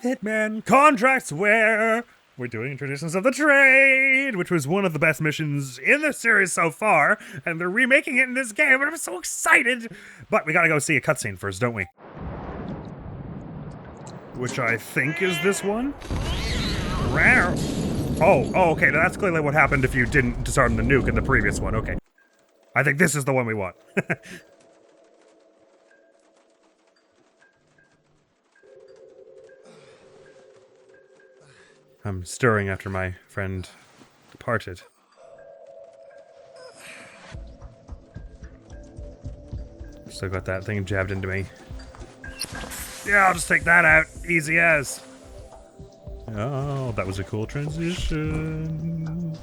with Hitman, contracts where we're doing Traditions of the Trade, which was one of the best missions in the series so far, and they're remaking it in this game, and I'm so excited! But we gotta go see a cutscene first, don't we? Which I think is this one. Oh, okay, that's clearly what happened if you didn't disarm the nuke in the previous one, okay. I think this is the one we want. I'm stirring after my friend departed. Still got that thing jabbed into me. Yeah, I'll just take that out. Easy as. Oh, that was a cool transition.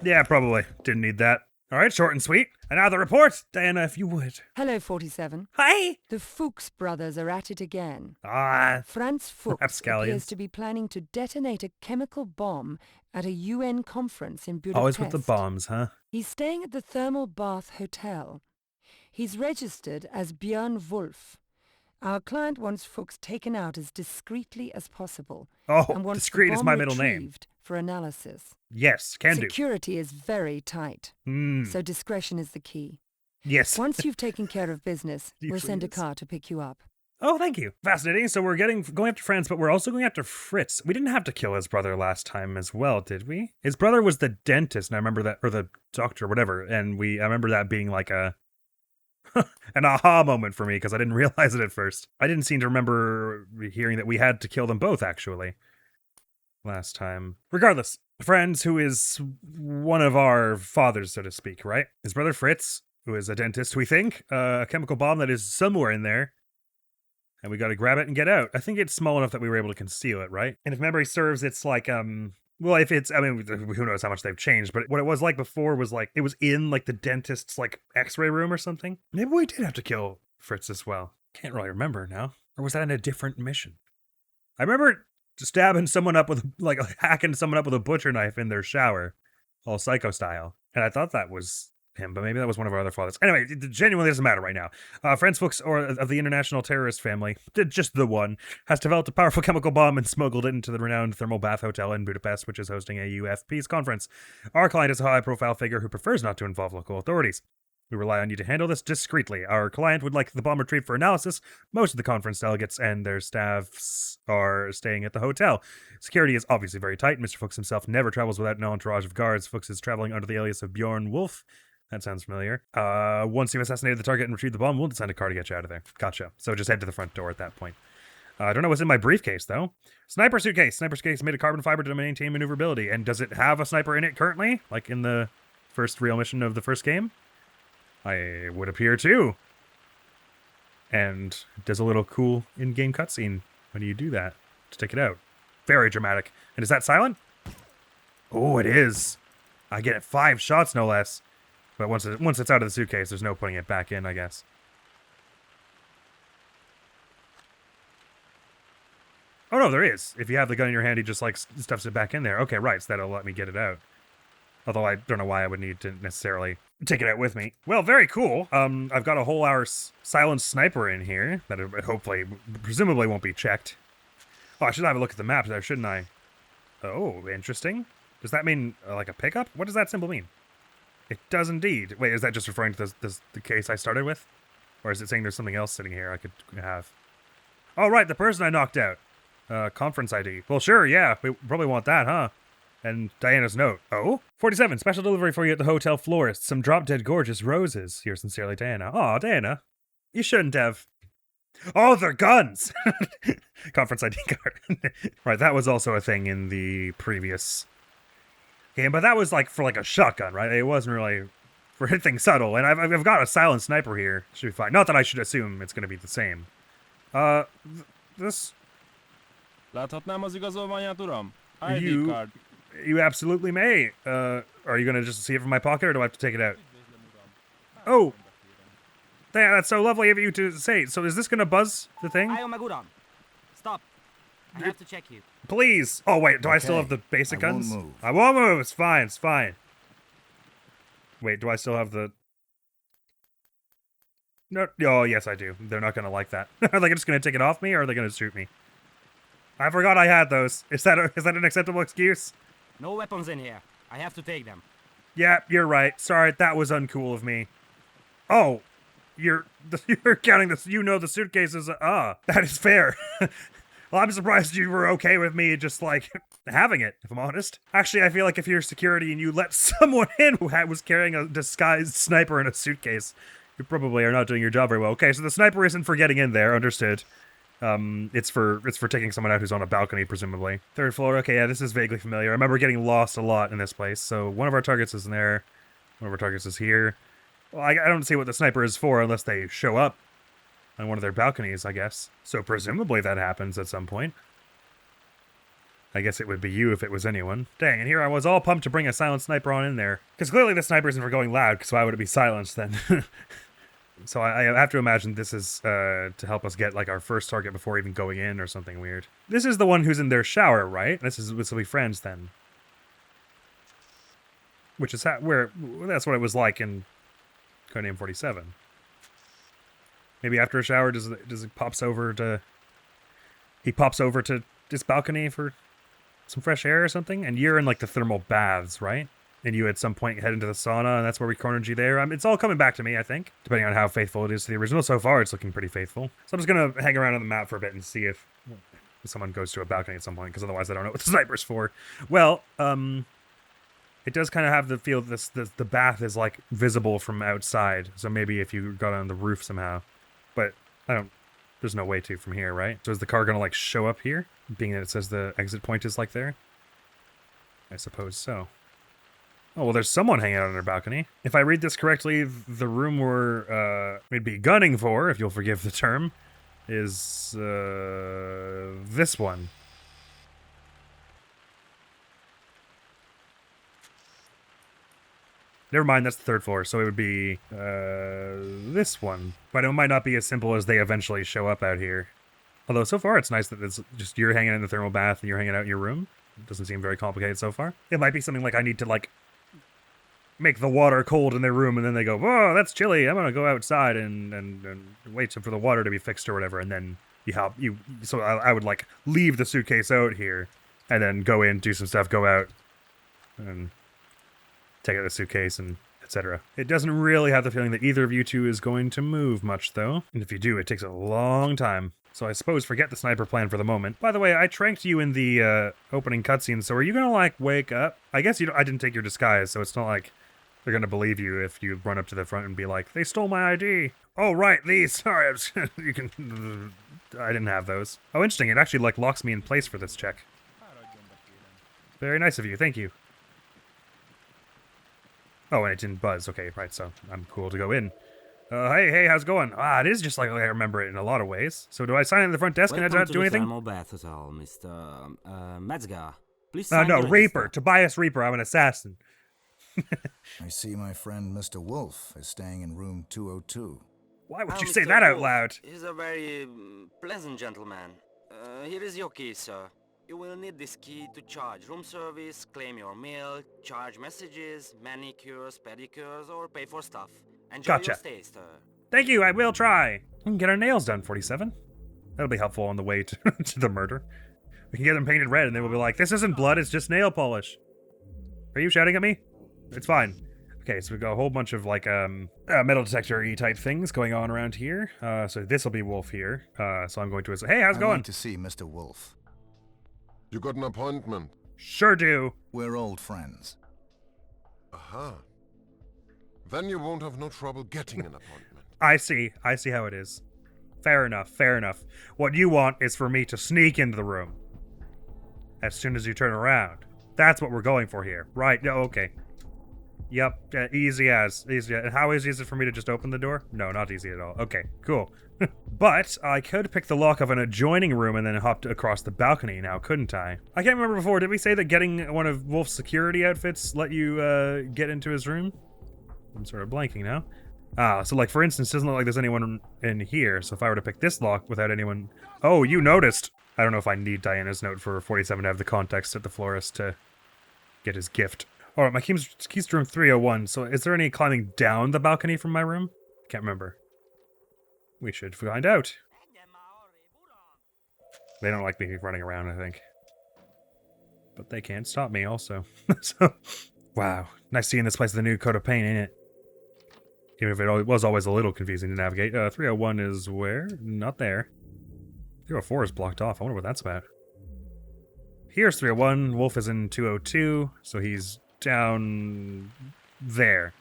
Yeah, probably. Didn't need that. Alright, short and sweet. And now the report, Diana, if you would. Hello, 47. Hi! The Fuchs brothers are at it again. Franz Franz Fuchs appears to be planning to detonate a chemical bomb at a UN conference in Budapest. Always with the bombs, huh? He's staying at the Thermal Bath Hotel. He's registered as Björn Wolf. Our client wants Fuchs taken out as discreetly as possible. Oh, and wants discreet the is bomb my middle name. retrieved for analysis. Yes, can do. Security is very tight, so discretion is the key. Yes. Once you've taken care of business, we'll send a car to pick you up. Oh, thank you. Fascinating. So we're going after Franz, but we're also going after Fritz. We didn't have to kill his brother last time as well, did we? His brother was the dentist, and I remember that, or the doctor, whatever, and I remember that being like a an aha moment for me, because I didn't realize it at first. I didn't seem to remember hearing that we had to kill them both, actually, last time. Regardless, Franz, who is one of our fathers, so to speak, right? His brother Fritz, who is a dentist, we think, a chemical bomb that is somewhere in there. And we gotta grab it and get out. I think it's small enough that we were able to conceal it, right? And if memory serves, it's like, well, if it's, I mean, who knows how much they've changed, but what it was like before was like, it was in like the dentist's like x-ray room or something. Maybe we did have to kill Fritz as well. Can't really remember now. Or was that in a different mission? I remember stabbing someone up with, like, hacking someone up with a butcher knife in their shower, all Psycho style. And I thought that was him, but maybe that was one of our other fathers. Anyway, it genuinely doesn't matter right now. Franz Fuchs, or of the international terrorist family, just the one, has developed a powerful chemical bomb and smuggled it into the renowned Thermal Bath Hotel in Budapest, which is hosting a UF peace conference. Our client is a high-profile figure who prefers not to involve local authorities. We rely on you to handle this discreetly. Our client would like the bomb retrieved for analysis. Most of the conference delegates and their staffs are staying at the hotel. Security is obviously very tight. Mr. Fuchs himself never travels without an entourage of guards. Fuchs is traveling under the alias of Bjorn Wolf. That sounds familiar. Once you've assassinated the target and retrieved the bomb, we'll send a car to get you out of there. Gotcha. So just head to the front door at that point. I don't know what's in my briefcase, though. Sniper suitcase. Sniper suitcase made of carbon fiber to maintain maneuverability. And does it have a sniper in it currently? Like in the first real mission of the first game? I would appear to. And it does a little cool in-game cutscene when you do that to take it out. Very dramatic. And is that silent? Oh, it is. I get it 5 shots, no less. But once it's out of the suitcase, there's no putting it back in, I guess. Oh, no, there is. If you have the gun in your hand, he just, like, stuffs it back in there. Okay, right, so that'll let me get it out. Although I don't know why I would need to necessarily take it out with me. Well, very cool. I've got a whole hour silenced sniper in here that hopefully, presumably won't be checked. Oh, I should have a look at the map there, shouldn't I? Oh, interesting. Does that mean, like, a pickup? What does that symbol mean? It does indeed. Wait, is that just referring to the case I started with? Or is it saying there's something else sitting here I could have? Oh, right, the person I knocked out. Conference ID. Well, sure, yeah, we probably want that, huh? And Diana's note. Oh? 47, special delivery for you at the hotel florist. Some drop-dead gorgeous roses. Yours sincerely, Diana. Aw, Diana. You shouldn't have. Oh, they're guns! Conference ID card. Right, that was also a thing in the previous game, but that was like for like a shotgun, right? It wasn't really for anything subtle. And I've got a silent sniper here. Should be fine. Not that I should assume it's going to be the same. This. Láthatnám az igazolványát, uram? ID card. You absolutely may. Are you going to just see it from my pocket, or do I have to take it out? Oh! That's so lovely of you to say. So is this going to buzz the thing? Stop. I have to check you. Please. Oh, wait. Do I still have the basic guns? Won't move. I won't move. It's fine. It's fine. Wait, do I still have the... No. Oh, yes, I do. They're not going to like that. Are they just going to take it off me, or are they going to shoot me? I forgot I had those. Is that an acceptable excuse? No weapons in here. I have to take them. Yeah, you're right. Sorry, that was uncool of me. Oh, you're counting this. You know the suitcases. That is fair. Well, I'm surprised you were okay with me just, like, having it, if I'm honest. Actually, I feel like if you're security and you let someone in who was carrying a disguised sniper in a suitcase, you probably are not doing your job very well. Okay, so the sniper isn't for getting in there, understood. It's for taking someone out who's on a balcony, presumably. Third floor, okay, yeah, this is vaguely familiar. I remember getting lost a lot in this place. So one of our targets is in there. One of our targets is here. Well, I don't see what the sniper is for unless they show up on one of their balconies, I guess. So presumably that happens at some point. I guess it would be you if it was anyone. Dang, and here I was all pumped to bring a silent sniper on in there. Because clearly the sniper isn't for going loud, because why would it be silenced then? So I have to imagine this is to help us get, like, our first target before even going in or something weird. This is the one who's in their shower, right? This will be friends then. Which is that's what it was like in Codename 47. Maybe after a shower, he pops over to this balcony for some fresh air or something? And you're in, like, the thermal baths, right? And you at some point head into the sauna, and that's where we cornered you there. It's all coming back to me, I think, depending on how faithful it is to the original. So far, it's looking pretty faithful. So I'm just going to hang around on the map for a bit and see if someone goes to a balcony at some point, because otherwise I don't know what the sniper's for. Well, it does kind of have the feel that the bath is, like, visible from outside. So maybe if you got on the roof somehow. But there's no way to from here, right? So is the car going to, like, show up here, being that it says the exit point is, like, there? I suppose so. Oh, well, there's someone hanging out on their balcony. If I read this correctly, the room we'd be gunning for, if you'll forgive the term, is this one. Never mind, that's the third floor, so it would be this one. But it might not be as simple as they eventually show up out here. Although, so far, it's nice that it's just you're hanging in the thermal bath and you're hanging out in your room. It doesn't seem very complicated so far. It might be something like I need to, like, make the water cold in their room, and then they go, "Whoa, that's chilly. I'm gonna go outside and wait for the water to be fixed or whatever." And then So I would, like, leave the suitcase out here, and then go in, do some stuff, go out, and take out the suitcase, and etc. It doesn't really have the feeling that either of you two is going to move much, though. And if you do, it takes a long time. So I suppose forget the sniper plan for the moment. By the way, I tranked you in the opening cutscene, so are you gonna, like, wake up? I guess I didn't take your disguise, so it's not like they're gonna believe you if you run up to the front and be like, "They stole my ID." Oh, right, these. Sorry, I didn't have those. Oh, interesting. It actually, like, locks me in place for this check. Very nice of you. Thank you. Oh, and it didn't buzz. Okay, right, so I'm cool to go in. Hey, how's it going? It is just like I remember it in a lot of ways. So do I sign in the front desk and I don't do anything? Welcome to the thermal bath hotel, Mr. METZGER. Please sign no, the Reaper. register. Tobias Reaper. I'm an assassin. I see my friend Mr. Wolf is staying in room 202. Why would you Mr. say that out Wolf loud? He's a very pleasant gentleman. Here is your key, sir. You will need this key to charge room service, claim your meal, charge messages, manicures, pedicures, or pay for stuff. Enjoy Gotcha. your stay, sir. Thank you, I will try. We can get our nails done, 47. That'll be helpful on the way to, to the murder. We can get them painted red and they will be like, "This isn't blood, it's just nail polish." Are you shouting at me? It's fine. Okay, so we've got a whole bunch of, like, metal detector-y type things going on around here. So this will be Wolf here. So I'm going to say, "Hey, how's it I'd going?" like to see Mr. Wolf. You got an appointment? Sure do. We're old friends. Aha. Then you won't have no trouble getting an appointment. I see how it is. Fair enough. What you want is for me to sneak into the room as soon as you turn around. That's what we're going for here. Right, yeah, okay. Yep, easy as. And how easy is it for me to just open the door? No, not easy at all. Okay, cool. But I could pick the lock of an adjoining room and then hop across the balcony now, couldn't I? I can't remember before. Did we say that getting one of Wolf's security outfits let you get into his room? I'm sort of blanking now. So, like, for instance, it doesn't look like there's anyone in here. So if I were to pick this lock without anyone... Oh, you noticed! I don't know if I need Diana's note for 47 to have the context at the florist to get his gift. Alright, my keys to room 301. So is there any climbing down the balcony from my room? Can't remember. We should find out. They don't like me running around, I think. But they can't stop me also. So, wow. Nice seeing this place with the new coat of paint, ain't it? Even if it was always a little confusing to navigate. 301 is where? Not there. 304 is blocked off. I wonder what that's about. Here's 301. Wolf is in 202, so he's down there.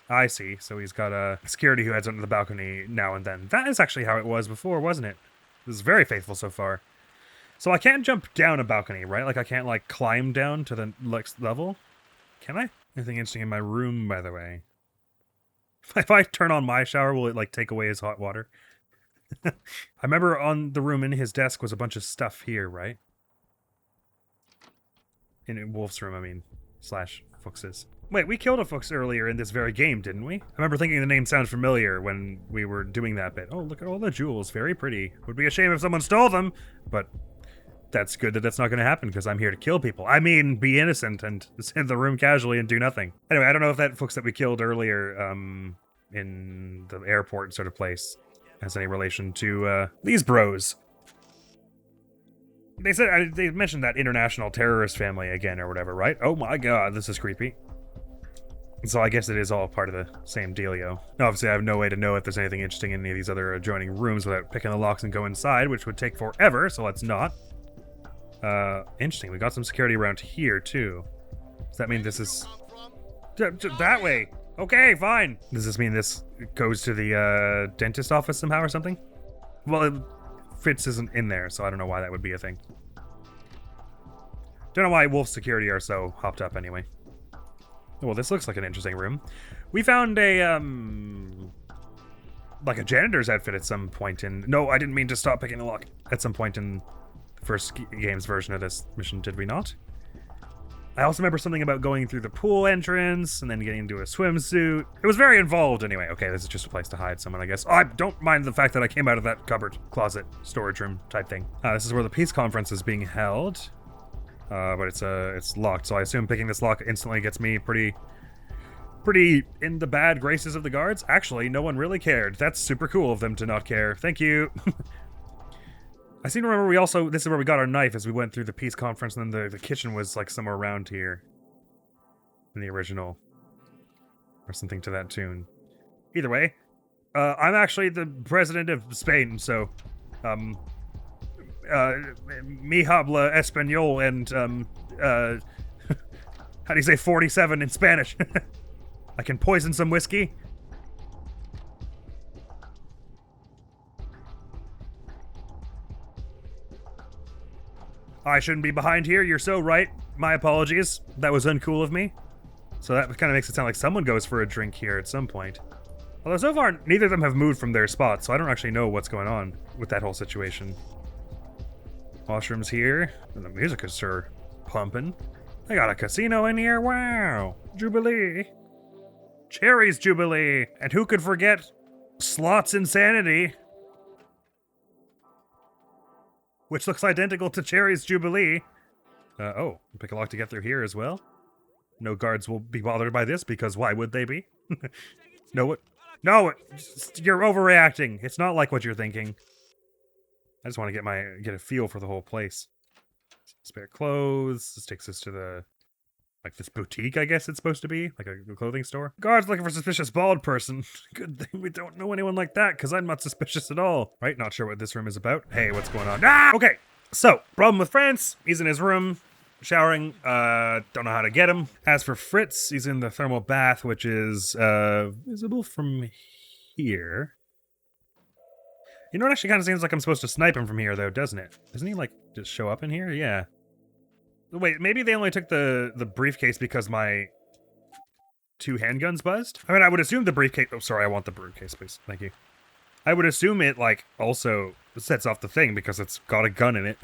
I see. So he's got a security who heads onto the balcony now and then. That is actually how it was before, wasn't it? This is very faithful so far. So I can't jump down a balcony, right? Like I can't like climb down to the next level? Can I? Anything interesting in my room, by the way? If I turn on my shower, will it like take away his hot water? I remember on the room in his desk was a bunch of stuff here, right? In Wolf's room, I mean, slash Fuchs's. Wait, we killed a Fuchs earlier in this very game, didn't we? I remember thinking the name sounded familiar when we were doing that bit. Oh, look at all the jewels. Very pretty. Would be a shame if someone stole them, but that's good that that's not going to happen because I'm here to kill people. I mean, be innocent and sit in the room casually and do nothing. Anyway, I don't know if that Fuchs that we killed earlier in the airport sort of place has any relation to these bros. They said they mentioned that international terrorist family again or whatever, right? Oh my god, this is creepy. So I guess it is all part of the same dealio. Obviously, I have no way to know if there's anything interesting in any of these other adjoining rooms without picking the locks and go inside, which would take forever, so let's not. Interesting. We got some security around here, too. Does that mean this is... that way! Okay, fine! Does this mean this goes to the, dentist office somehow or something? Well, Fritz isn't in there, so I don't know why that would be a thing. Don't know why Wolf's security are so hopped up anyway. Well, this looks like an interesting room. We found a, like a janitor's outfit at some point in... No, I didn't mean to stop picking the lock. At some point in the first game's version of this mission, did we not? I also remember something about going through the pool entrance and then getting into a swimsuit. It was very involved anyway. Okay, this is just a place to hide someone, I guess. Oh, I don't mind the fact that I came out of that cupboard, closet, storage room type thing. This is where the peace conference is being held. But it's locked, so I assume picking this lock instantly gets me pretty in the bad graces of the guards. Actually, no one really cared. That's super cool of them to not care. Thank you. I seem to remember this is where we got our knife as we went through the peace conference, and then the kitchen was like somewhere around here in the original. Or something to that tune. Either way, I'm actually the president of Spain, so, mi habla español and, how do you say 47 in Spanish? I can poison some whiskey. I shouldn't be behind here, you're so right. My apologies. That was uncool of me. So that kind of makes it sound like someone goes for a drink here at some point. Although so far, neither of them have moved from their spot, so I don't actually know what's going on with that whole situation. Washrooms here. And the music is sure pumping. They got a casino in here. Wow. Jubilee. Cherry's Jubilee. And who could forget Slot's Insanity? Which looks identical to Cherry's Jubilee. Oh, pick a lock to get through here as well. No guards will be bothered by this because why would they be? No, you're overreacting. It's not like what you're thinking. I just want to get a feel for the whole place. Spare clothes. This takes us to the, like this boutique, I guess it's supposed to be, like a clothing store. Guards looking for suspicious bald person. Good thing we don't know anyone like that, because I'm not suspicious at all. Right? Not sure what this room is about. Hey, what's going on? Ah! Okay, so problem with France. He's in his room, showering. Don't know how to get him. As for Fritz, he's in the thermal bath, which is visible from here. You know, it actually kind of seems like I'm supposed to snipe him from here, though, doesn't it? Doesn't he, like, just show up in here? Yeah. Wait, maybe they only took the briefcase because my 2 handguns buzzed? I mean, I would assume the briefcase... Oh, sorry, I want the briefcase, please. Thank you. I would assume it, like, also sets off the thing because it's got a gun in it.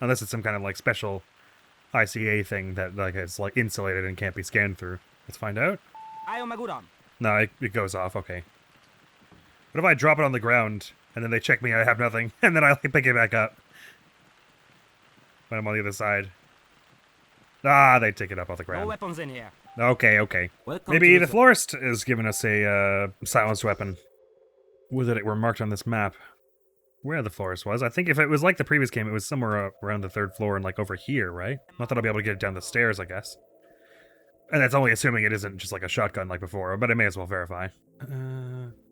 Unless it's some kind of, like, special ICA thing that, like, is, like, insulated and can't be scanned through. Let's find out. No, it goes off. Okay. What if I drop it on the ground... and then they check me, I have nothing, and then I pick it back up when I'm on the other side? Ah, they take it up off the ground. No weapons in here. Okay. Welcome Maybe to the florist is giving us a silenced weapon. Whether it were marked on this map where the florist was. I think if it was like the previous game, it was somewhere around the 3rd floor and like over here, right? Not that I'll be able to get it down the stairs, I guess. And that's only assuming it isn't just like a shotgun like before, but I may as well verify.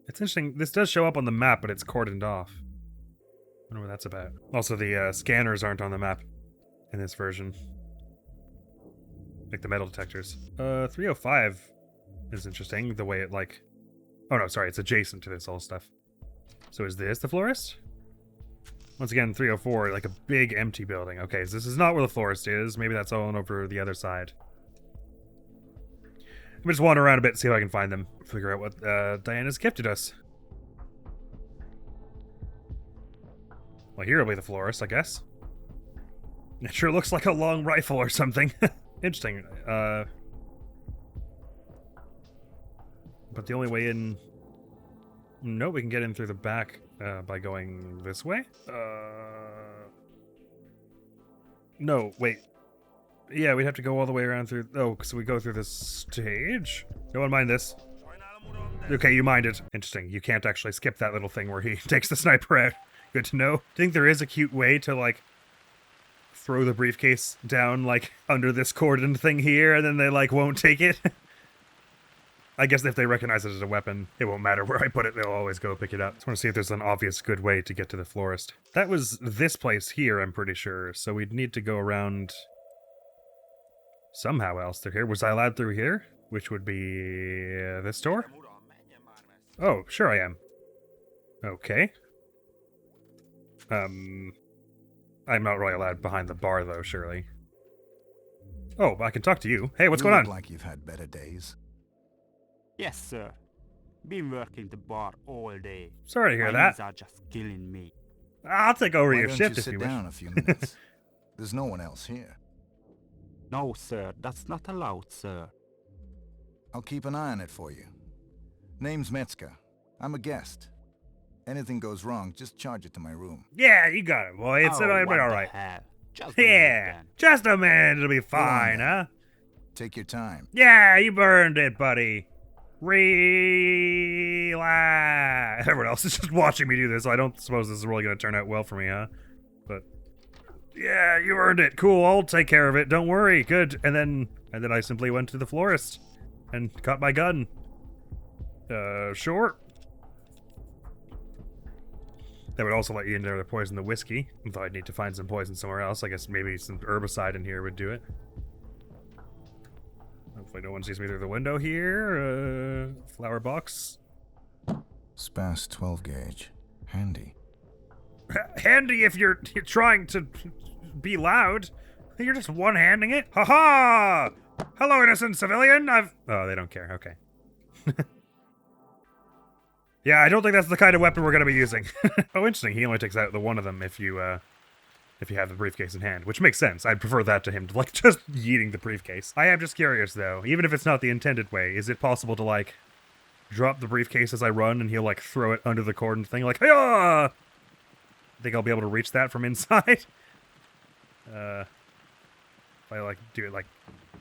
It's interesting. This does show up on the map, but it's cordoned off. I wonder what that's about. Also, the scanners aren't on the map in this version. Like the metal detectors. 305 is interesting, the way it like... Oh no, sorry, it's adjacent to this whole stuff. So is this the florist? Once again, 304, like a big empty building. Okay, so this is not where the florist is. Maybe that's all over the other side. I'm just wander around a bit, see if I can find them. Figure out what Diana's gifted us. Well, here will be the florist, I guess. It sure looks like a long rifle or something. Interesting. But the only way in... No, we can get in through the back by going this way. No, wait. Yeah, we'd have to go all the way around through... Oh, so we go through this stage? No one mind this. Okay, you mind it. Interesting. You can't actually skip that little thing where he takes the sniper out. Good to know. I think there is a cute way to, like, throw the briefcase down, like, under this cordon thing here, and then they, like, won't take it. I guess if they recognize it as a weapon, it won't matter where I put it, they'll always go pick it up. Just want to see if there's an obvious good way to get to the florist. That was this place here, I'm pretty sure, so we'd need to go around somehow else through here. Was I allowed through here? Which would be this door? Oh, sure I am. Okay. I'm not really allowed behind the bar, though, surely. Oh, I can talk to you. Hey, what's going on? You look like you've had better days. Yes, sir. Been working the bar all day. Sorry to hear My that. knees are just killing me. I'll take over Why your don't shift you if you sit wish. down a few minutes? There's no one else here. No, sir, that's not allowed, sir. I'll keep an eye on it for you. Name's METZGER. I'm a guest. Anything goes wrong, just charge it to my room. Yeah, you got it, boy. It's oh, it'll be what all the right. hell? Just a minute, Yeah, then. just a minute. It'll be on, fine, then. huh? Take your time. Yeah, you burned it, buddy. Relax. Everyone else is just watching me do this, so I don't suppose this is really going to turn out well for me, huh? But yeah, you earned it. Cool, I'll take care of it. Don't worry. Good. And then I simply went to the florist and got my gun. Sure. That would also let you in there to poison the whiskey. Although I'd need to find some poison somewhere else. I guess maybe some herbicide in here would do it. Hopefully no one sees me through the window here. Flower box. Spas 12 gauge. Handy. Handy if you're trying to be loud. You're just one-handing it. Ha-ha! Hello, innocent civilian. Oh, they don't care. Okay. Yeah, I don't think that's the kind of weapon we're going to be using. Oh, interesting. He only takes out the one of them if you have the briefcase in hand, which makes sense. I'd prefer that to him to, like, just yeeting the briefcase. I am just curious, though. Even if it's not the intended way, is it possible to, like, drop the briefcase as I run and he'll, like, throw it under the cordon thing? Like, hey-ah! Think I'll be able to reach that from inside? If I, like, do it, like,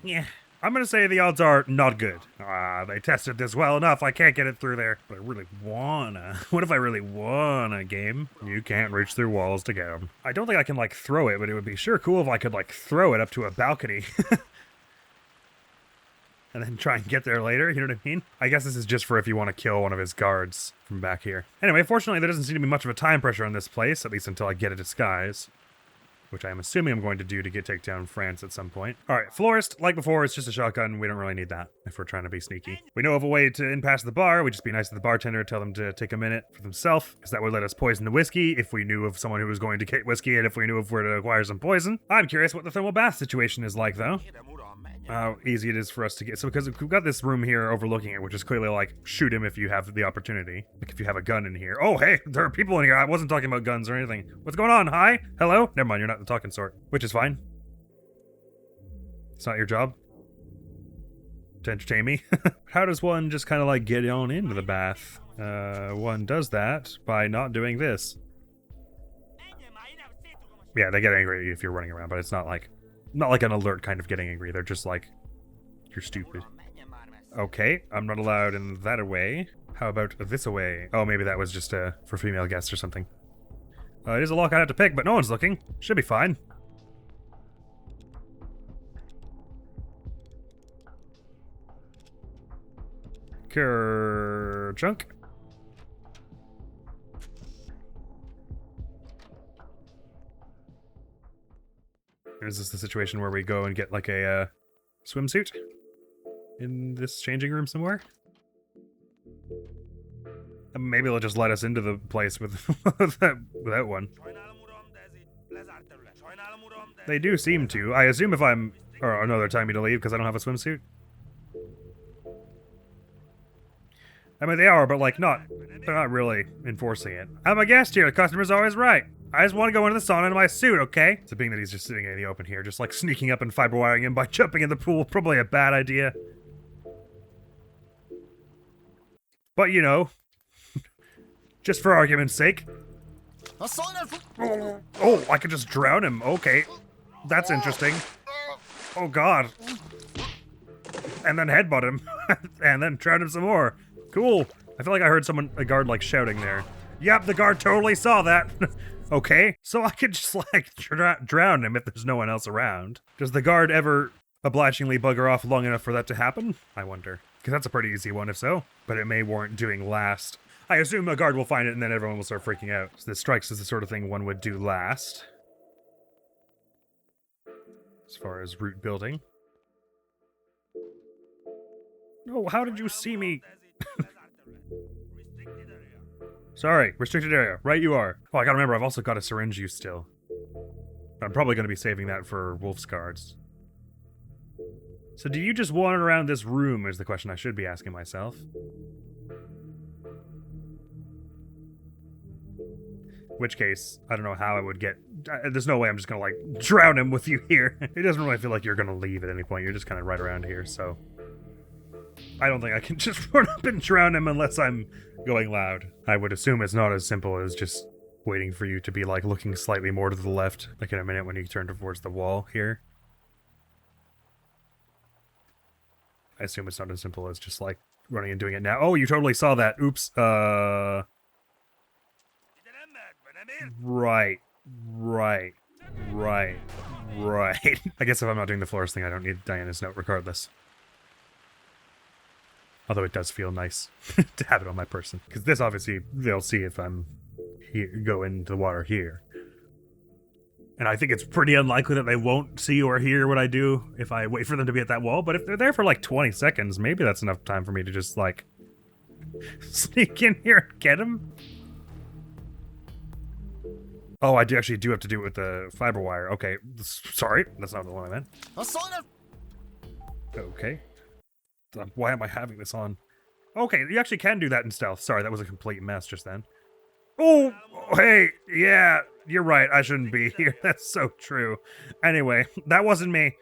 yeah. I'm gonna say the odds are not good. They tested this well enough, I can't get it through there. But I really wanna. What if I really wanna, game? You can't reach through walls to get them. I don't think I can, like, throw it, but it would be sure cool if I could, like, throw it up to a balcony. And then try and get there later, you know what I mean? I guess this is just for if you want to kill one of his guards from back here. Anyway, fortunately there doesn't seem to be much of a time pressure on this place, at least until I get a disguise. Which I'm assuming I'm going to do to take down France at some point. Alright, florist, like before, it's just a shotgun. We don't really need that if we're trying to be sneaky. We know of a way to in past the bar. We just be nice to the bartender, tell them to take a minute for themselves, because that would let us poison the whiskey if we knew of someone who was going to get whiskey and if we knew of where to acquire some poison. I'm curious what the thermal bath situation is like, though. How easy it is for us to get. So because we've got this room here overlooking it, which is clearly like, shoot him if you have the opportunity. Like if you have a gun in here. Oh, hey, there are people in here. I wasn't talking about guns or anything. What's going on? Hi? Hello? Never mind, you're not the talking sort. Which is fine. It's not your job to entertain me. How does one just kind of like get on into the bath? One does that by not doing this. Yeah, they get angry at you if you're running around, but it's not like an alert kind of getting angry. They're just like, you're stupid. Okay, I'm not allowed in that way. How about this away? Oh, maybe that was just for female guests or something. It is a lock I have to pick, but no one's looking. Should be fine. Chunk. Is this the situation where we go and get like a swimsuit in this changing room somewhere? Maybe they'll just let us into the place with without one. They do seem to. I assume if I'm... Or no, they're telling me to leave because I don't have a swimsuit. I mean, they are, but like they're not really enforcing it. I'm a guest here. The customer's always right. I just want to go into the sauna in my suit, okay? So being that he's just sitting in the open here, just like sneaking up and fiber wiring him by jumping in the pool, probably a bad idea. But you know, just for argument's sake. Oh, I could just drown him. Okay, that's interesting. Oh God. And then headbutt him, and then drown him some more. Cool. I feel like I heard a guard like shouting there. Yep, the guard totally saw that. Okay, so I could just like drown him if there's no one else around. Does the guard ever obligingly bugger off long enough for that to happen? I wonder. Because that's a pretty easy one if so. But it may warrant doing last. I assume a guard will find it and then everyone will start freaking out. So this strikes as the sort of thing one would do last. As far as route building. Oh, how did you see me? Sorry, restricted area. Right you are. Oh, I gotta remember, I've also got a syringe use still. I'm probably gonna be saving that for Wolf's Guards. So do you just wander around this room is the question I should be asking myself. In which case, I don't know how I would get... There's no way I'm just gonna, like, drown him with you here. It doesn't really feel like you're gonna leave at any point. You're just kind of right around here, so... I don't think I can just run up and drown him unless I'm going loud. I would assume it's not as simple as just waiting for you to be, like, looking slightly more to the left, like in a minute when you turn towards the wall here. I assume it's not as simple as just, like, running and doing it now. Oh, you totally saw that. Oops. Right. I guess if I'm not doing the florist thing, I don't need Diana's note regardless. Although it does feel nice to have it on my person. Because this, obviously, they'll see if I'm here, go into the water here. And I think it's pretty unlikely that they won't see or hear what I do if I wait for them to be at that wall. But if they're there for like 20 seconds, maybe that's enough time for me to just, like, sneak in here and get them. Oh, I actually do have to do it with the fiber wire. Okay, sorry, that's not the one I meant. Okay. Why am I having this on? Okay, you actually can do that in stealth. Sorry, that was a complete mess just then. Oh, hey, yeah, you're right. I shouldn't be here. That's so true. Anyway, that wasn't me.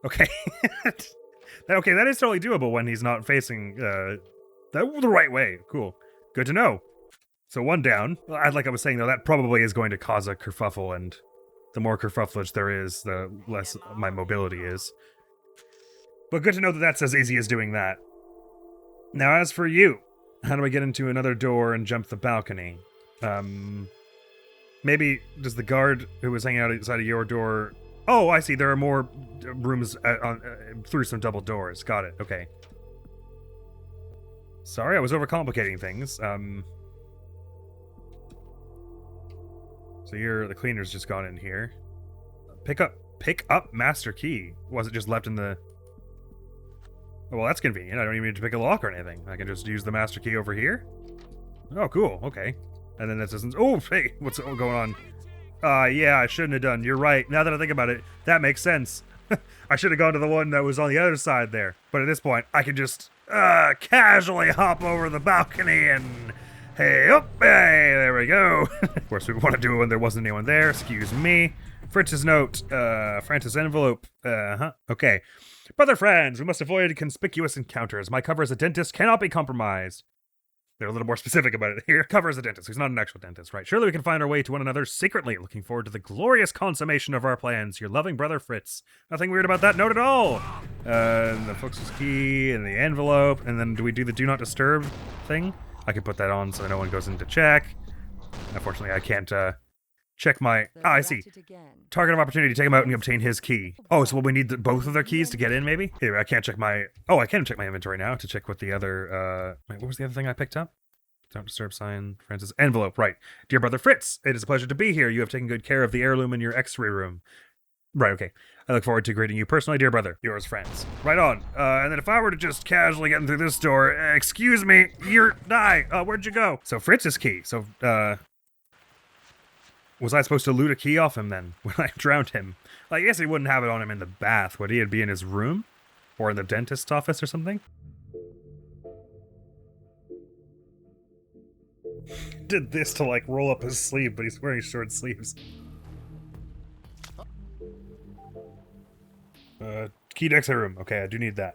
Okay. Okay, that is totally doable when he's not facing the right way. Cool. Good to know. So one down. Like I was saying, though, that probably is going to cause a kerfuffle, and the more kerfufflage there is, the less my mobility is. But good to know that that's as easy as doing that. Now, as for you, how do I get into another door and jump the balcony? Maybe does the guard who was hanging out outside of your door... Oh, I see. There are more rooms through some double doors. Got it. Okay. Sorry, I was overcomplicating things. So the cleaner's just gone in here. Pick up master key. Was it just left in the... Well, that's convenient. I don't even need to pick a lock or anything. I can just use the master key over here. Oh, cool. Okay. And then this isn't... Oh, hey, what's going on? Yeah, I shouldn't have done. You're right. Now that I think about it, that makes sense. I should have gone to the one that was on the other side there. But at this point, I can just casually hop over the balcony and... Hey, up, hey, there we go. Of course, we want to do it when there wasn't anyone there. Excuse me. Fritz's note. Francis envelope. Okay. Brother friends, we must avoid conspicuous encounters. My cover as a dentist cannot be compromised. They're a little more specific about it here. Cover as a dentist, who's not an actual dentist, right? Surely we can find our way to one another secretly. Looking forward to the glorious consummation of our plans. Your loving brother, Fritz. Nothing weird about that note at all. And the Fuchs's key and the envelope. And then do we do the do not disturb thing? I can put that on so no one goes in to check. Unfortunately, I can't check my... Ah, I see. Target of opportunity, take him out and obtain his key. Oh, so we need both of their keys to get in, maybe? Anyway, I can't check my... Oh, I can check my inventory now to check what the other... Wait, what was the other thing I picked up? Don't disturb sign, Francis. Envelope, right. Dear brother Fritz, it is a pleasure to be here. You have taken good care of the heirloom in your x-ray room. Right, okay. I look forward to greeting you personally, dear brother. Yours, friends. Right on. And then if I were to just casually get in through this door... excuse me, you're... where'd you go? So Fritz's key. So, was I supposed to loot a key off him then, when I drowned him? I guess he wouldn't have it on him in the bath, would he? It'd be in his room? Or in the dentist's office or something? Did this to, like, roll up his sleeve, but he's wearing short sleeves. Key to exit room. Okay, I do need that.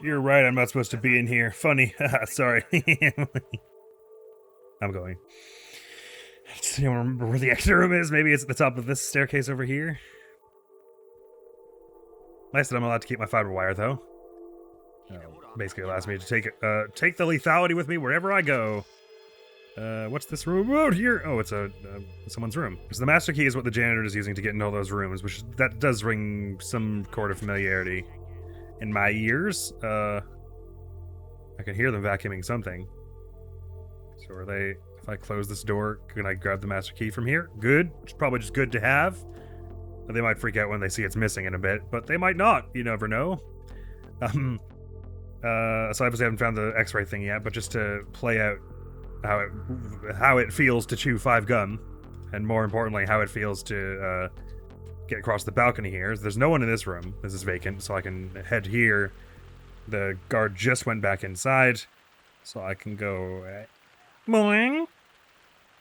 You're right, I'm not supposed to be in here. Funny. Sorry. I'm going. I don't remember where the exit room is. Maybe it's at the top of this staircase over here. Nice that I'm allowed to keep my fiber wire, though. Basically allows me to take the lethality with me wherever I go. What's this room out here? Oh, it's someone's room. So the master key is what the janitor is using to get into all those rooms, which that does ring some chord of familiarity in my ears. I can hear them vacuuming something. So are they... If I close this door, can I grab the master key from here? Good. It's probably just good to have. They might freak out when they see it's missing in a bit, but they might not. You never know. So I obviously haven't found the X-ray thing yet, but just to play out how it feels to chew 5 gum, and more importantly, how it feels to get across the balcony here. There's no one in this room. This is vacant, so I can head here. The guard just went back inside, so I can go... Boing!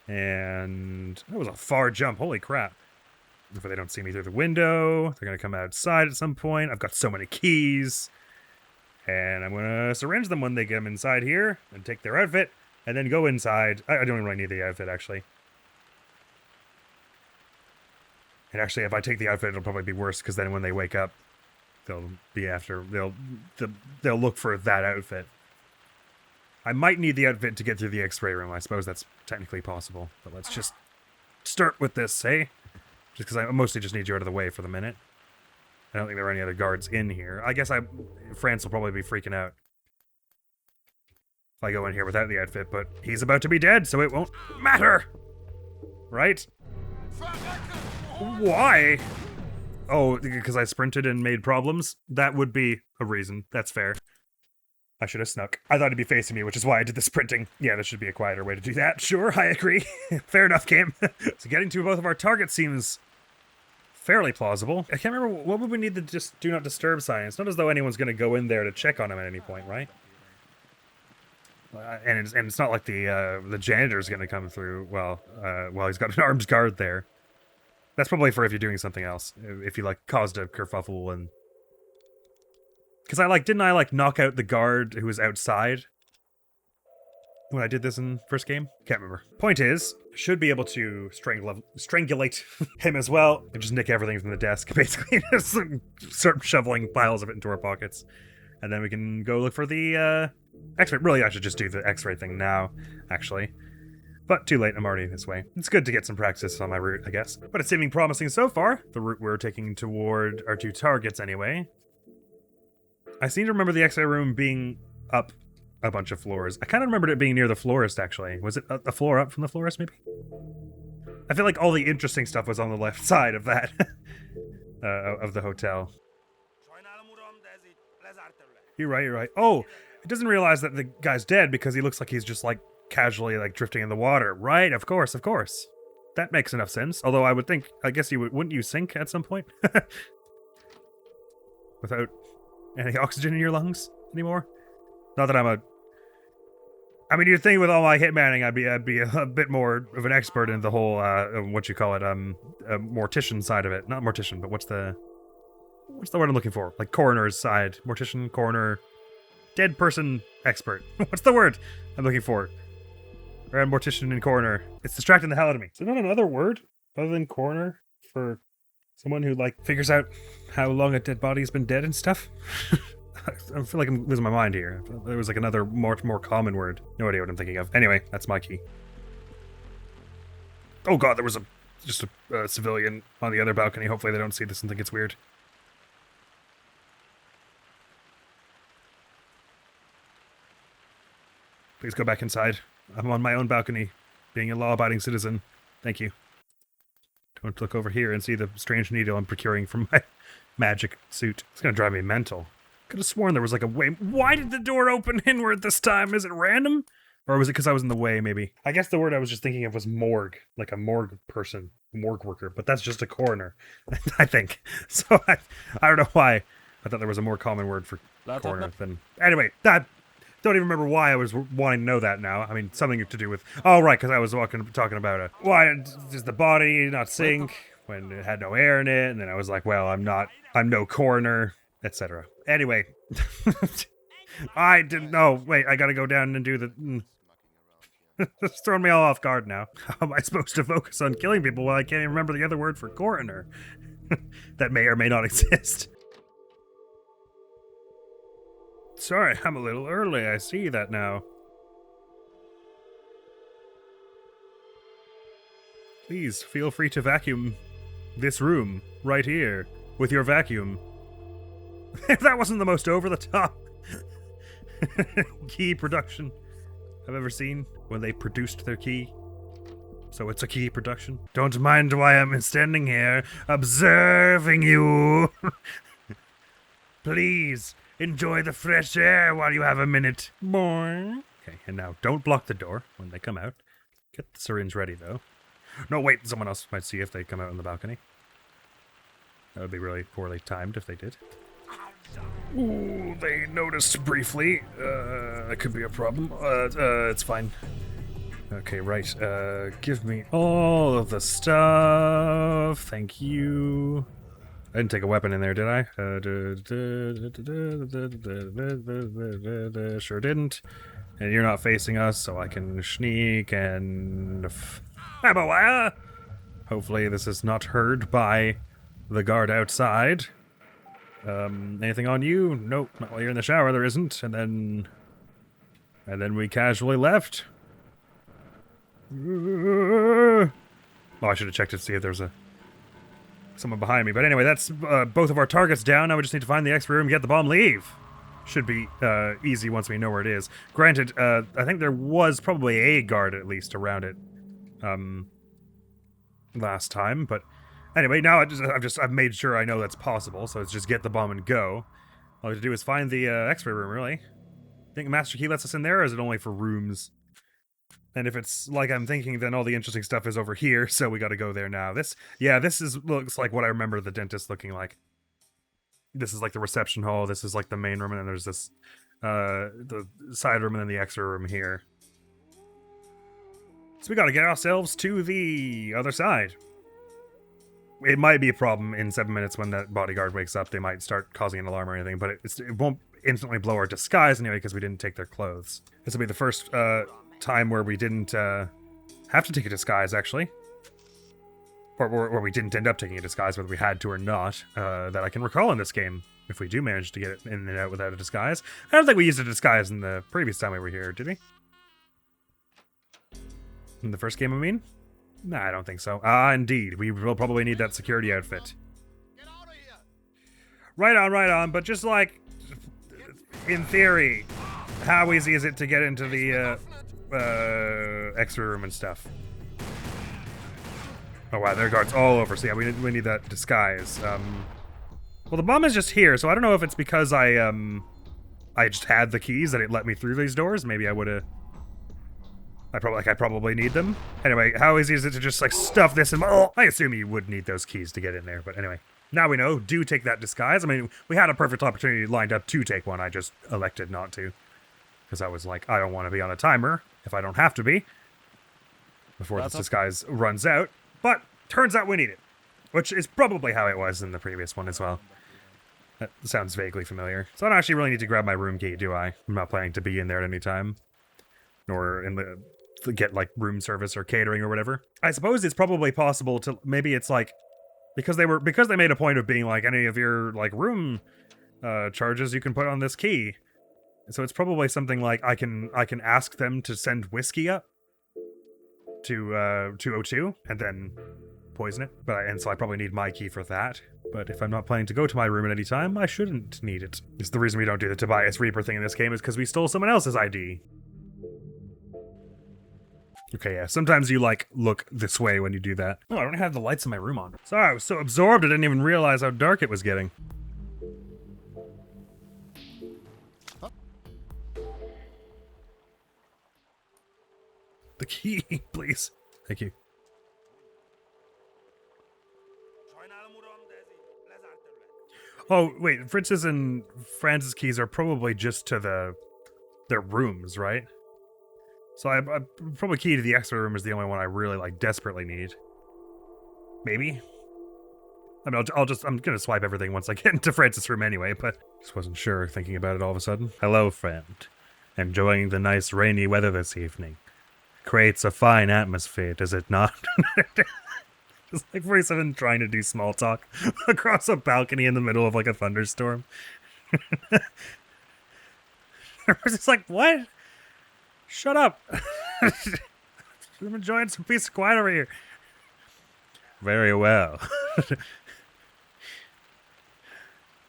And that was a far jump. Holy crap. If they don't see me through the window, they're going to come outside at some point. I've got so many keys. And I'm going to syringe them when they get them inside here and take their outfit and then go inside. I don't even really need the outfit, actually. And actually, if I take the outfit, it'll probably be worse because then when they wake up, they'll be after... They'll look for that outfit. I might need the outfit to get through the X-ray room. I suppose that's technically possible. But let's just start with this, eh? Just because I mostly just need you out of the way for the minute. I don't think there are any other guards in here. I guess France will probably be freaking out if I go in here without the outfit, but he's about to be dead, so it won't matter! Right? Why? Oh, because I sprinted and made problems? That would be a reason. That's fair. I should have snuck. I thought he'd be facing me, which is why I did the sprinting. Yeah, there should be a quieter way to do that. Sure, I agree. Fair enough, Cam. So getting to both of our targets seems fairly plausible. I can't remember, what would we need to just do not disturb sign? It's not as though anyone's going to go in there to check on him at any point, right? And it's not like the janitor's going to come through while he's got an armed guard there. That's probably for if you're doing something else. If you, like, caused a kerfuffle and... Because didn't I knock out the guard who was outside when I did this in first game? Can't remember. Point is, should be able to strangulate him as well and just nick everything from the desk, basically. Just start shoveling piles of it into our pockets. And then we can go look for the X-ray. Really, I should just do the X-ray thing now, actually. But too late, I'm already this way. It's good to get some practice on my route, I guess. But it's seeming promising so far. The route we're taking toward our 2 targets, anyway. I seem to remember the X-ray room being up a bunch of floors. I kind of remembered it being near the florist, actually. Was it a floor up from the florist, maybe? I feel like all the interesting stuff was on the left side of that, of the hotel. You're right. Oh, it doesn't realize that the guy's dead because he looks like he's just, casually, drifting in the water. Right, of course. That makes enough sense. Although I guess wouldn't you sink at some point? Without any oxygen in your lungs anymore? Not that you'd think with all my hitmanning, I'd be a bit more of an expert in the whole, mortician side of it. Not mortician, but what's the what's the word I'm looking for? Like coroner's side. Mortician, coroner, dead person expert. What's the word I'm looking for? Or mortician and coroner. It's distracting the hell out of me. Is there not another word other than coroner for someone who, like, figures out how long a dead body's been dead and stuff? I feel like I'm losing my mind here. There was like another more common word. No idea what I'm thinking of. Anyway, that's my key. Oh god, there was just a civilian on the other balcony. Hopefully they don't see this and think it's weird. Please go back inside. I'm on my own balcony, being a law-abiding citizen. Thank you. Don't look over here and see the strange needle I'm procuring from my magic suit. It's gonna drive me mental. Could have sworn there was like a way. Why did the door open inward this time? Is it random? Or was it because I was in the way, maybe? I guess the word I was just thinking of was morgue. Like a morgue person. Morgue worker. But that's just a coroner, I think. So I don't know why. I thought there was a more common word for coroner than... Anyway, don't even remember why I was wanting to know that now. I mean, something to do with... Oh, right, because I was talking about why does the body not sink when it had no air in it? And then I was like, well, I'm no coroner, etc. Anyway, I didn't know. Wait, I gotta go down and do the... It's throwing me all off guard now. How am I supposed to focus on killing people while I can't even remember the other word for coroner? That may or may not exist. Sorry, I'm a little early. I see that now. Please, feel free to vacuum this room, right here, with your vacuum. If that wasn't the most over-the-top key production I've ever seen, when they produced their key. So it's a key production. Don't mind why I'm standing here, observing you. Please, enjoy the fresh air while you have a minute. Boing. Okay, and now don't block the door when they come out. Get the syringe ready, though. No, wait, someone else might see if they come out on the balcony. That would be really poorly timed if they did. Ooh, they noticed briefly. That could be a problem. It's fine. Okay, right. Give me all of the stuff. Thank you. I didn't take a weapon in there, did I? Sure didn't. And you're not facing us, so I can sneak and... Hopefully this is not heard by the guard outside. Anything on you? Nope, not while you're in the shower, there isn't. And then we casually left. Oh, I should have checked to see if there's someone behind me. But anyway, that's both of our targets down. Now we just need to find the X-ray room, get the bomb, leave. Should be easy once we know where it is. Granted, I think there was probably a guard at least around it last time, but anyway, now I've made sure I know that's possible, so it's just get the bomb and go. All we have to do is find the X-ray room, really. Think Master Key lets us in there, or is it only for rooms? And if it's like I'm thinking, then all the interesting stuff is over here, so we gotta go there now. This looks like what I remember the dentist looking like. This is like the reception hall, this is like the main room, and then there's this, the side room, and then the X-ray room here. So we gotta get ourselves to the other side. It might be a problem in 7 minutes when that bodyguard wakes up. They might start causing an alarm or anything, but it won't instantly blow our disguise anyway because we didn't take their clothes. This will be the first time where we didn't have to take a disguise, actually. Or we didn't end up taking a disguise, whether we had to or not, that I can recall in this game, if we do manage to get it in and out without a disguise. I don't think we used a disguise in the previous time we were here, did we? In the first game, I mean? Nah, I don't think so. Indeed. We will probably need that security outfit. Right on, but just like, in theory, how easy is it to get into the X-ray room and stuff? Oh wow, there are guards all over, so yeah, we need that disguise. Well, the bomb is just here, so I don't know if it's because I just had the keys that it let me through these doors. Maybe I would've... I probably need them. Anyway, how easy is it to just, like, stuff this in my... Oh, I assume you would need those keys to get in there, but anyway. Now we know, do take that disguise. I mean, we had a perfect opportunity lined up to take one, I just elected not to. Because I was like, I don't want to be on a timer, if I don't have to be, before this disguise runs out. But, turns out we need it. Which is probably how it was in the previous one as well. That sounds vaguely familiar. So I don't actually really need to grab my room key, do I? I'm not planning to be in there at any time. Nor in the to get like room service or catering or whatever. I suppose it's probably possible to maybe it's like because they made a point of being like any of your like room charges you can put on this key. So it's probably something like I can ask them to send whiskey up to 202 and then poison it. And so I probably need my key for that. But if I'm not planning to go to my room at any time, I shouldn't need it. It's the reason we don't do the Tobias Reaper thing in this game is because we stole someone else's ID. Okay, yeah, sometimes you, like, look this way when you do that. Oh, I don't have the lights in my room on. Sorry, I was so absorbed I didn't even realize how dark it was getting. The key, please. Thank you. Oh, wait, Fritz's and Franz's keys are probably just to their rooms, right? So I probably key to the extra room is the only one I really, like, desperately need. Maybe? I mean, I'm gonna swipe everything once I get into Francis' room anyway, but just wasn't sure thinking about it all of a sudden. Hello, friend. Enjoying the nice rainy weather this evening. Creates a fine atmosphere, does it not? It's like 47 trying to do small talk across a balcony in the middle of like a thunderstorm. It's like, what? Shut up. I'm enjoying some peace and quiet over here. Very well.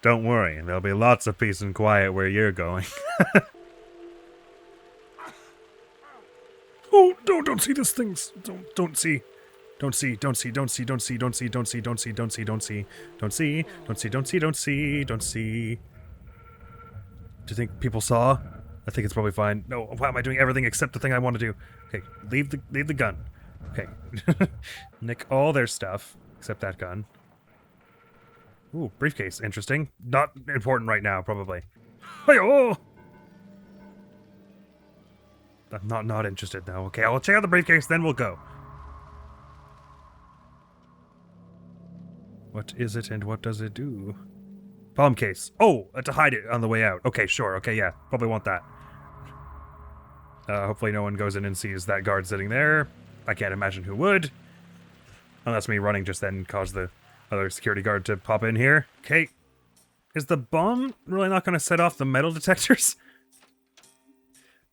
Don't worry, there'll be lots of peace and quiet where you're going. Oh, don't see these things. Don't see. Don't see. Do you think people saw? I think it's probably fine. No, why am I doing everything except the thing I want to do? Okay, leave the gun. Okay. Nick all their stuff, except that gun. Ooh, briefcase. Interesting. Not important right now, probably. Hey-oh! I'm not interested now. Okay, I'll check out the briefcase, then we'll go. What is it and what does it do? Bomb case. Oh, to hide it on the way out. Okay, sure. Okay, yeah. Probably want that. Hopefully no one goes in and sees that guard sitting there. I can't imagine who would. Unless me running just then caused the other security guard to pop in here. Okay. Is the bomb really not going to set off the metal detectors?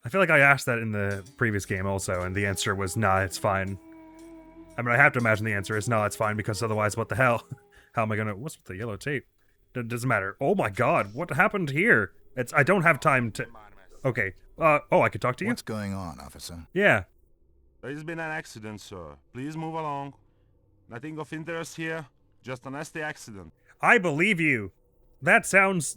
I feel like I asked that in the previous game also, and the answer was, nah, it's fine. I mean, I have to imagine the answer is, nah, it's fine, because otherwise, what the hell? How am I gonna... What's with the yellow tape? Doesn't matter. Oh my god, what happened here? I don't have time to... Okay. Oh, I could talk to you? What's going on, officer? Yeah. There's been an accident, sir. Please move along. Nothing of interest here. Just a nasty accident. I believe you. That sounds...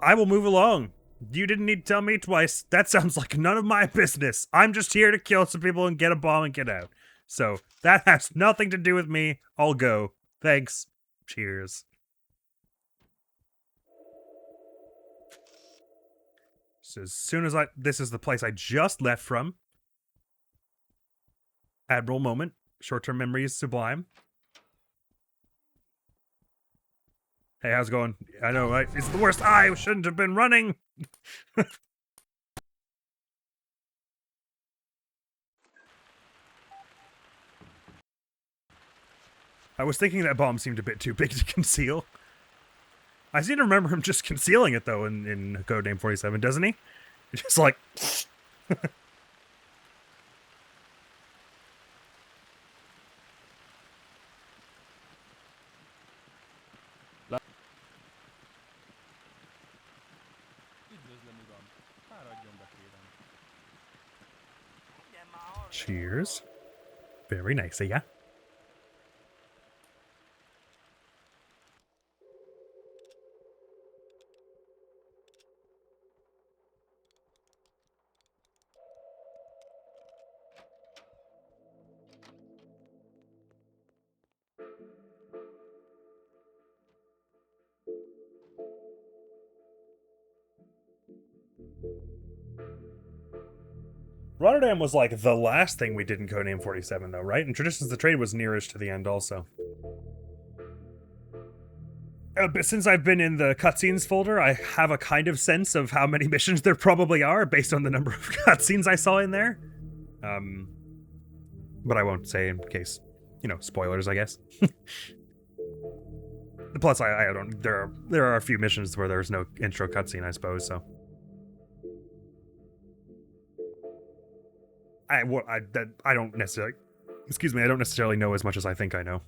I will move along. You didn't need to tell me twice. That sounds like none of my business. I'm just here to kill some people and get a bomb and get out. So, that has nothing to do with me. I'll go. Thanks. Cheers. So as soon as this is the place I just left from. Admiral moment. Short-term memory is sublime. Hey, how's it going? I know, right? It's the worst. I shouldn't have been running. I was thinking that bomb seemed a bit too big to conceal. I seem to remember him just concealing it, though, in Codename 47, doesn't he? It's just like... Cheers. Very nice, yeah? Rotterdam was like the last thing we did in Codename 47 though, right? And Traditions of the Trade was nearest to the end also. But since I've been in the cutscenes folder, I have a kind of sense of how many missions there probably are based on the number of cutscenes I saw in there. But I won't say in case, spoilers, I guess. Plus, I don't. There are a few missions where there's no intro cutscene, I suppose. So, I don't necessarily. Excuse me, I don't necessarily know as much as I think I know.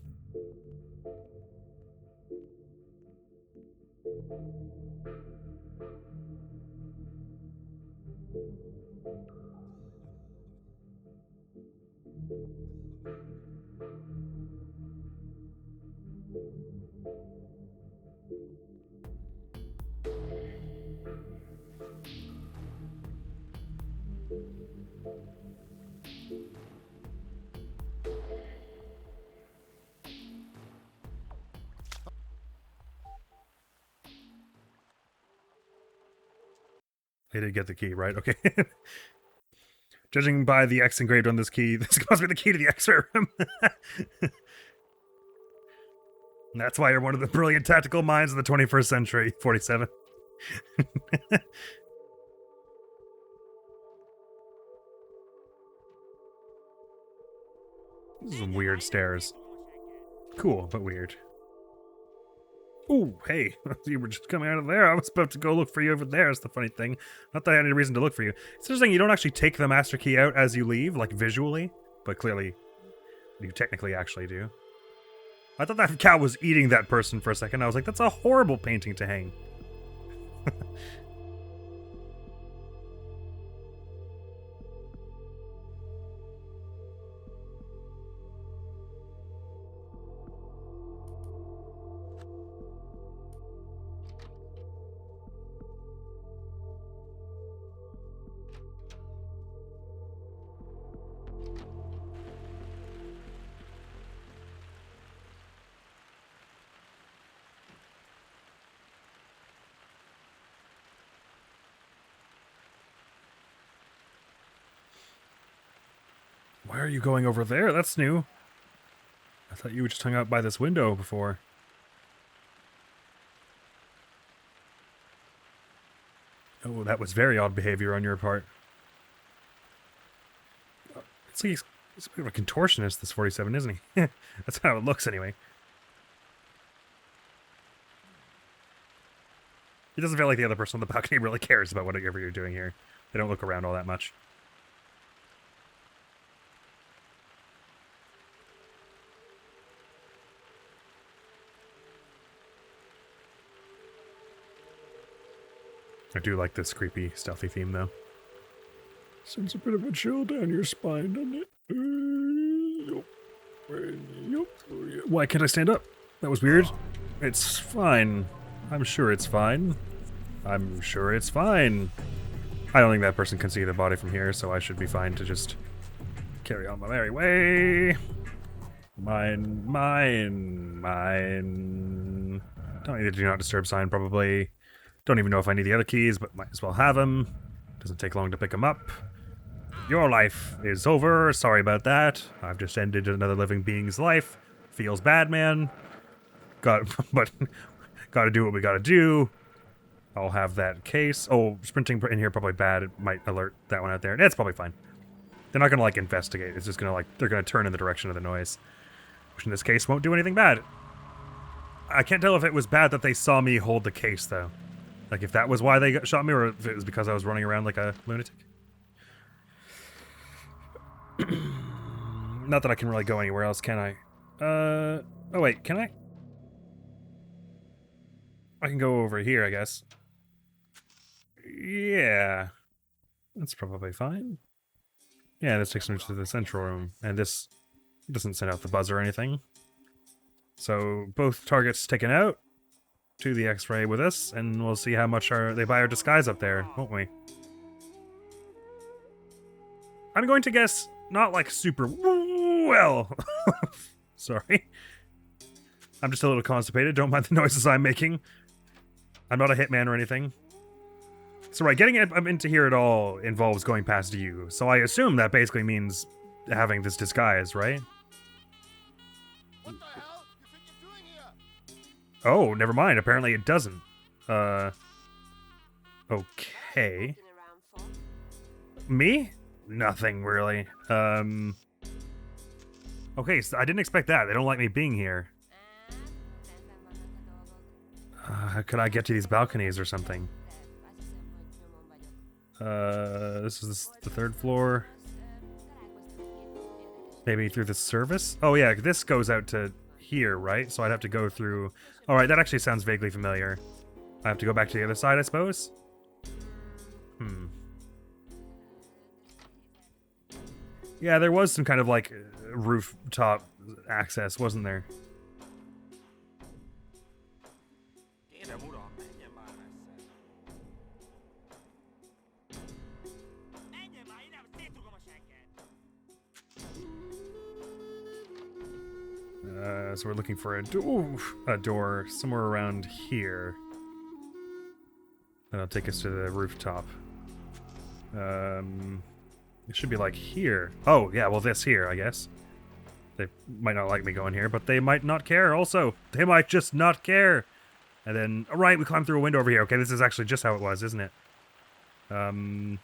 I did get the key, right? Okay. Judging by the X engraved on this key, this must be the key to the X-ray room. And that's why you're one of the brilliant tactical minds of the 21st century, 47. Some weird stairs. Cool, but weird. Ooh, hey, you were just coming out of there. I was about to go look for you over there. That's the funny thing. Not that I had any reason to look for you. It's interesting, you don't actually take the master key out as you leave, like visually, but clearly you technically actually do. I thought that cow was eating that person for a second. I was like, that's a horrible painting to hang. Why are you going over there? That's new. I thought you were just hung out by this window before. Oh, that was very odd behavior on your part. It's like he's a bit of a contortionist, this 47, isn't he? That's how it looks anyway. It doesn't feel like the other person on the balcony really cares about whatever you're doing here. They don't look around all that much. I do like this creepy, stealthy theme, though. Sends a bit of a chill down your spine, doesn't it? Why can't I stand up? That was weird. It's fine. I'm sure it's fine. I'm sure it's fine. I don't think that person can see the body from here, so I should be fine to just carry on my merry way. Mine. Don't need the do not disturb sign, probably. Don't even know if I need the other keys, but might as well have them. Doesn't take long to pick them up. Your life is over. Sorry about that. I've just ended another living being's life. Feels bad, man. But gotta do what we gotta do. I'll have that case. Oh, sprinting in here probably bad. It might alert that one out there. It's probably fine. They're not gonna investigate. It's just gonna they're gonna turn in the direction of the noise. Which in this case won't do anything bad. I can't tell if it was bad that they saw me hold the case, though. Like, if that was why they shot me, or if it was because I was running around like a lunatic. Not that I can really go anywhere else, can I? Oh wait, can I? I can go over here, I guess. Yeah. That's probably fine. Yeah, this takes me to the central room, and this doesn't send out the buzz or anything. So, both targets taken out. To the X-ray with us, and we'll see how much they buy our disguise up there, won't we? I'm going to guess not like super well. Sorry. I'm just a little constipated. Don't mind the noises I'm making. I'm not a hitman or anything. So right, getting into here at all involves going past you. So I assume that basically means having this disguise, right? What the hell? You think you're doing here? Oh, never mind. Apparently it doesn't. Okay. Me? Nothing, really. Okay, so I didn't expect that. They don't like me being here. How could I get to these balconies or something? This is the 3rd floor. Maybe through the service? Oh yeah, this goes out to here, right? So I'd have to go through... Alright, that actually sounds vaguely familiar. I have to go back to the other side, I suppose? Yeah, there was some kind of, like, rooftop access, wasn't there? So we're looking for a door somewhere around here. That'll take us to the rooftop. It should be like here. Oh, yeah, well this here, I guess. They might not like me going here, but they might not care also. They might just not care. And then, alright, we climb through a window over here. Okay, this is actually just how it was, isn't it? Don't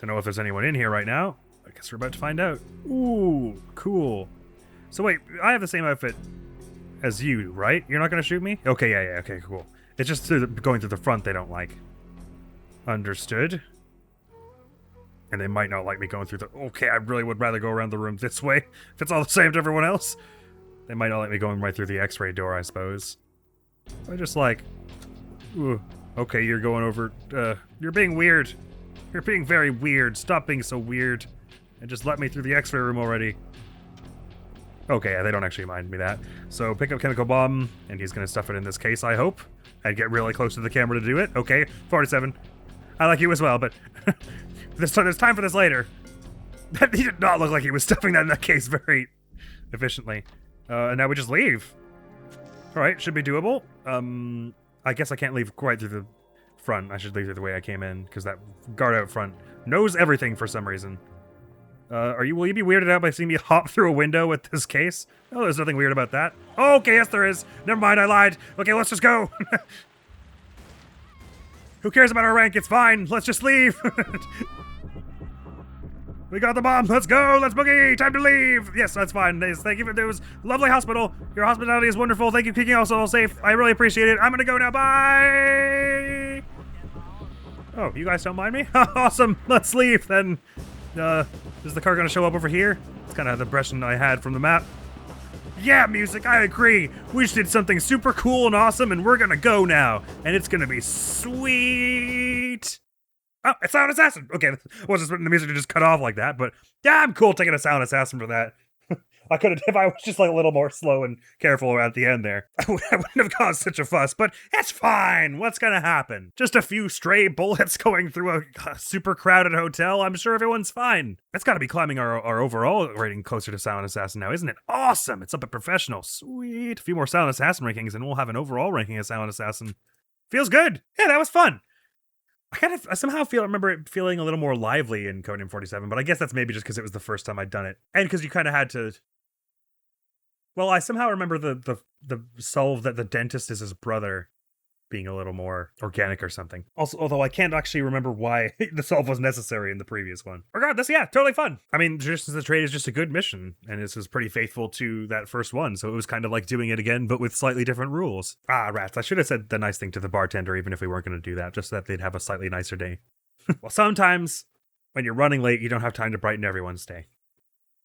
know if there's anyone in here right now. I guess we're about to find out. Ooh, cool. So wait, I have the same outfit as you, right? You're not gonna shoot me? Okay, yeah, okay, cool. It's just going through the front they don't like. Understood. And they might not like me going through the... Okay, I really would rather go around the room this way. If it's all the same to everyone else. They might not like me going right through the x-ray door, I suppose. I just like... Ooh, okay, you're going over... you're being weird. You're being very weird. Stop being so weird. And just let me through the x-ray room already. Okay, yeah, they don't actually mind me that. So pick up chemical bomb, and he's gonna stuff it in this case, I hope. And get really close to the camera to do it. Okay, 47. I like you as well, but there's time for this later. He did not look like he was stuffing that in that case very efficiently. And now we just leave. Alright, should be doable. I guess I can't leave quite through the front. I should leave through the way I came in, because that guard out front knows everything for some reason. Will you be weirded out by seeing me hop through a window with this case? Oh, there's nothing weird about that. Oh, okay, yes there is. Never mind, I lied. Okay, let's just go. Who cares about our rank? It's fine. Let's just leave. We got the bomb. Let's go. Let's boogie. Time to leave. Yes, that's fine. Thank you for those. Lovely hospital. Your hospitality is wonderful. Thank you for keeping us all safe. I really appreciate it. I'm gonna go now. Bye. Oh, you guys don't mind me? Awesome. Let's leave then. Is the car gonna show up over here? It's kind of the impression I had from the map. Yeah, music, I agree. We just did something super cool and awesome, and we're gonna go now. And it's gonna be sweet. Oh, it's Sound Assassin. Okay, I wasn't expecting the music to just cut off like that, but yeah, I'm cool taking a Sound Assassin for that. I could have, if I was just like a little more slow and careful at the end there, I wouldn't have caused such a fuss, but it's fine. What's gonna happen? Just a few stray bullets going through a super crowded hotel. I'm sure everyone's fine. That's gotta be climbing our overall rating closer to Sound Assassin now, isn't it? Awesome. It's up at Professional. Sweet. A few more Sound Assassin rankings and we'll have an overall ranking of Sound Assassin. Feels good. Yeah, that was fun. I somehow remember it feeling a little more lively in Codename 47, but I guess that's maybe just because it was the first time I'd done it. And because you kind of had to... Well, I somehow remember the solve that the dentist is his brother being a little more organic or something. Also, although I can't actually remember why the solve was necessary in the previous one. Regardless, yeah, totally fun. I mean, Traditions of the Trade is just a good mission, and this was pretty faithful to that first one, so it was kind of like doing it again, but with slightly different rules. Ah, rats, I should have said the nice thing to the bartender, even if we weren't going to do that, just so that they'd have a slightly nicer day. Well, sometimes, when you're running late, you don't have time to brighten everyone's day.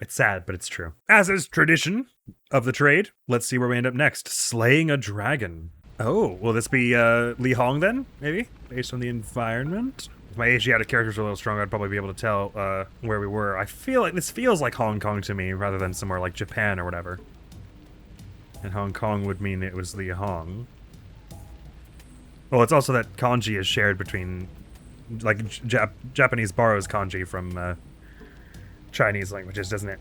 It's sad, but it's true. As is tradition of the trade, let's see where we end up next. Slaying a dragon. Oh, will this be Li Hong then, maybe? Based on the environment? If my Asiatic characters were a little stronger, I'd probably be able to tell where we were. I feel like this feels like Hong Kong to me, rather than somewhere like Japan or whatever. And Hong Kong would mean it was Li Hong. Well, it's also that kanji is shared between, like, Japanese borrows kanji from Chinese languages, doesn't it?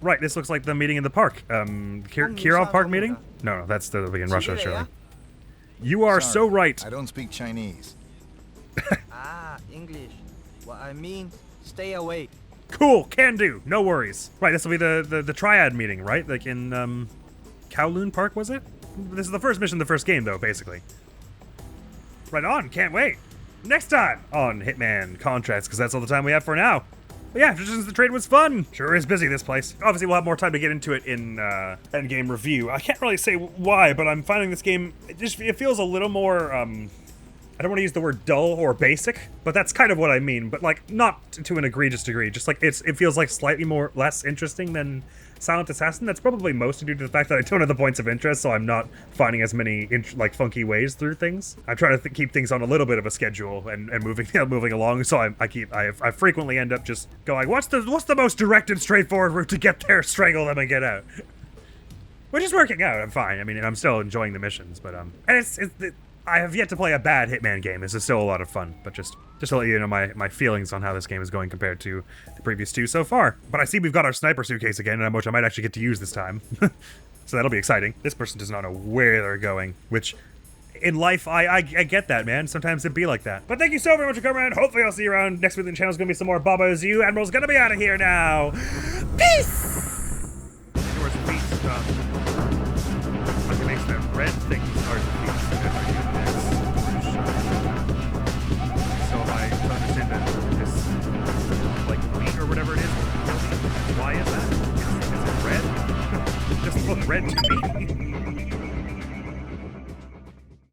Right, this looks like the meeting in the park. Kirov Park meeting? No, that's the in Russia, surely. You are Sorry, so right. I don't speak Chinese. English. What I mean, stay away. Cool, can do, no worries. Right, this will be the triad meeting, right? Like in Kowloon Park, was it? This is the first mission of the first game, though, basically. Right on, can't wait. Next time on Hitman Contracts, because that's all the time we have for now. But yeah, Traditions of the Trade was fun. Sure is busy, this place. Obviously, we'll have more time to get into it in endgame review. I can't really say why, but I'm finding this game, it feels a little more, I don't want to use the word dull or basic, but that's kind of what I mean. But like, not to an egregious degree. Just like, it feels like slightly less interesting than Silent Assassin. That's probably mostly due to the fact that I don't have the points of interest, so I'm not finding as many funky ways through things. I'm trying to keep things on a little bit of a schedule and moving along. So I frequently end up just going, what's the most direct and straightforward route to get there, strangle them, and get out. Which is working out. I'm fine. I mean, I'm still enjoying the missions, but and I have yet to play a bad Hitman game. This is still a lot of fun, but just to let you know my feelings on how this game is going compared to the previous two so far. But I see we've got our sniper suitcase again, which I might actually get to use this time. So that'll be exciting. This person does not know where they're going, which in life, I get that, man. Sometimes it'd be like that. But thank you so very much for coming around. Hopefully I'll see you around. Next week on the channel is going to be some more Bobo's You. Admiral's going to be out of here now. Peace! Yours feet stuff. Fucking makes that red thing start to feet. So I understand that this, like, wheat or whatever it is, why is that? Is it red? It just look red to me.